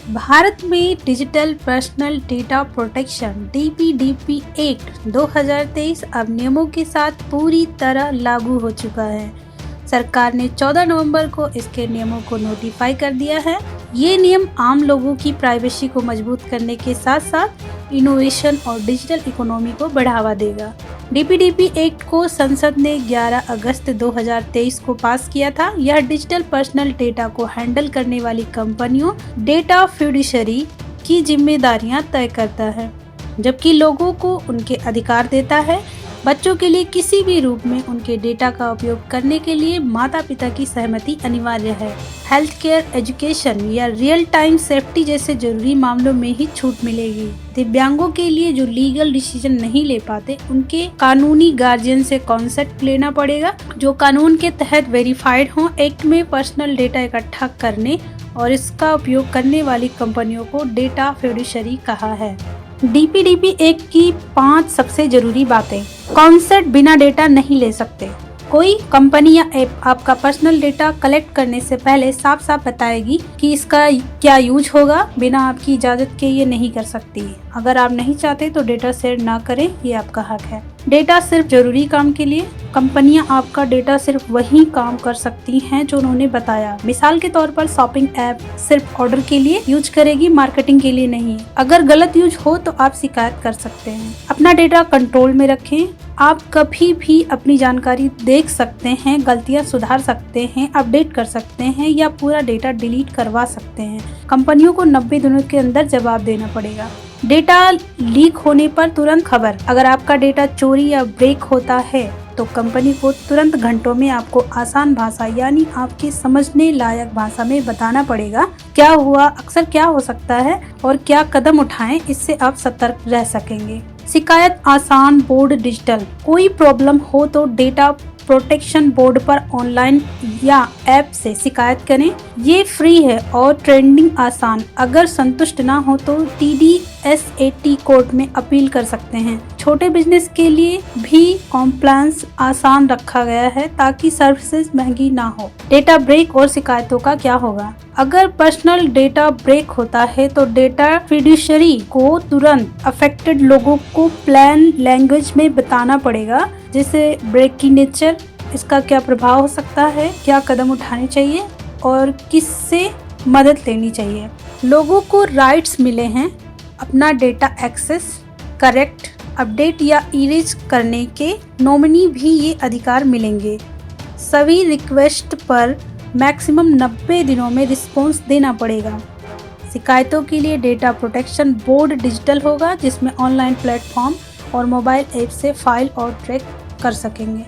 भारत में digital personal data protection DPDP act 2023 अब नियमों के साथ पूरी तरह लागू हो चुका है। सरकार ने 14 नवंबर को इसके नियमों को नोटिफाई कर दिया है। ये नियम आम लोगों की प्राइवेसी को मजबूत करने के साथ साथ इनोवेशन और डिजिटल इकोनॉमी को बढ़ावा देगा। DPDP एक्ट को संसद ने 11 अगस्त 2023 को पास किया था। यह डिजिटल पर्सनल डेटा को हैंडल करने वाली कंपनियों डेटा फिड्यूशरी की जिम्मेदारियां तय करता है, जबकि लोगों को उनके अधिकार देता है। बच्चों के लिए किसी भी रूप में उनके डेटा का उपयोग करने के लिए माता पिता की सहमति अनिवार्य है। हेल्थ केयर, एजुकेशन या रियल टाइम सेफ्टी जैसे जरूरी मामलों में ही छूट मिलेगी। दिव्यांगों के लिए जो लीगल डिसीजन नहीं ले पाते, उनके कानूनी गार्जियन से कॉन्सेंट लेना पड़ेगा, जो कानून के तहत वेरीफाइड हों। एक्ट में पर्सनल डेटा इकट्ठा करने और इसका उपयोग करने वाली कंपनियों को डेटा फिड्यूशरी कहा है। DPDP एक्ट की 5 सबसे जरूरी बातें। कॉन्सेंट बिना डेटा नहीं ले सकते। कोई कंपनी या ऐप आपका पर्सनल डेटा कलेक्ट करने से पहले साफ साफ बताएगी कि इसका क्या यूज होगा। बिना आपकी इजाजत के ये नहीं कर सकती। अगर आप नहीं चाहते तो डेटा शेयर ना करें, ये आपका हक है। डेटा सिर्फ जरूरी काम के लिए। कंपनियां आपका डेटा सिर्फ वही काम कर सकती हैं जो उन्होंने बताया। मिसाल के तौर पर शॉपिंग ऐप सिर्फ ऑर्डर के लिए यूज करेगी, मार्केटिंग के लिए नहीं। अगर गलत यूज हो तो आप शिकायत कर सकते हैं। अपना डेटा कंट्रोल में रखें। आप कभी भी अपनी जानकारी देख सकते हैं, गलतियां सुधार सकते हैं, अपडेट कर सकते हैं या पूरा डेटा डिलीट करवा सकते हैं। कंपनियों को 90 दिनों के अंदर जवाब देना पड़ेगा। डेटा लीक होने पर तुरंत खबर। अगर आपका डेटा चोरी या ब्रेक होता है तो कंपनी को तुरंत घंटों में आपको आसान भाषा यानी आपके समझने लायक भाषा में बताना पड़ेगा क्या हुआ, अक्सर क्या हो सकता है और क्या कदम उठाएं। इससे आप सतर्क रह सकेंगे। शिकायत आसान बोर्ड डिजिटल। कोई प्रॉब्लम हो तो डेटा प्रोटेक्शन बोर्ड पर ऑनलाइन या ऐप से शिकायत करें। ये फ्री है और ट्रेंडिंग आसान। अगर संतुष्ट ना हो तो TDSAT कोर्ट में अपील कर सकते हैं। छोटे बिजनेस के लिए भी कॉम्प्लायंस आसान रखा गया है ताकि सर्विसेज महंगी ना हो। डेटा ब्रेक और शिकायतों का क्या होगा? अगर पर्सनल डेटा ब्रेक होता है तो डेटा फिड्यूशरी को तुरंत अफेक्टेड लोगों को प्लेन लैंग्वेज में बताना पड़ेगा, जैसे ब्रेक की नेचर, इसका क्या प्रभाव हो सकता है, क्या कदम उठाने चाहिए और किससे मदद लेनी चाहिए। लोगों को राइट्स मिले हैं अपना डेटा एक्सेस, करेक्ट, अपडेट या इरेज करने के। नॉमिनी भी ये अधिकार मिलेंगे। सभी रिक्वेस्ट पर मैक्सिमम 90 दिनों में रिस्पॉन्स देना पड़ेगा। शिकायतों के लिए डेटा प्रोटेक्शन बोर्ड डिजिटल होगा, जिसमें ऑनलाइन प्लेटफॉर्म और मोबाइल ऐप से फाइल और ट्रैक कर सकेंगे।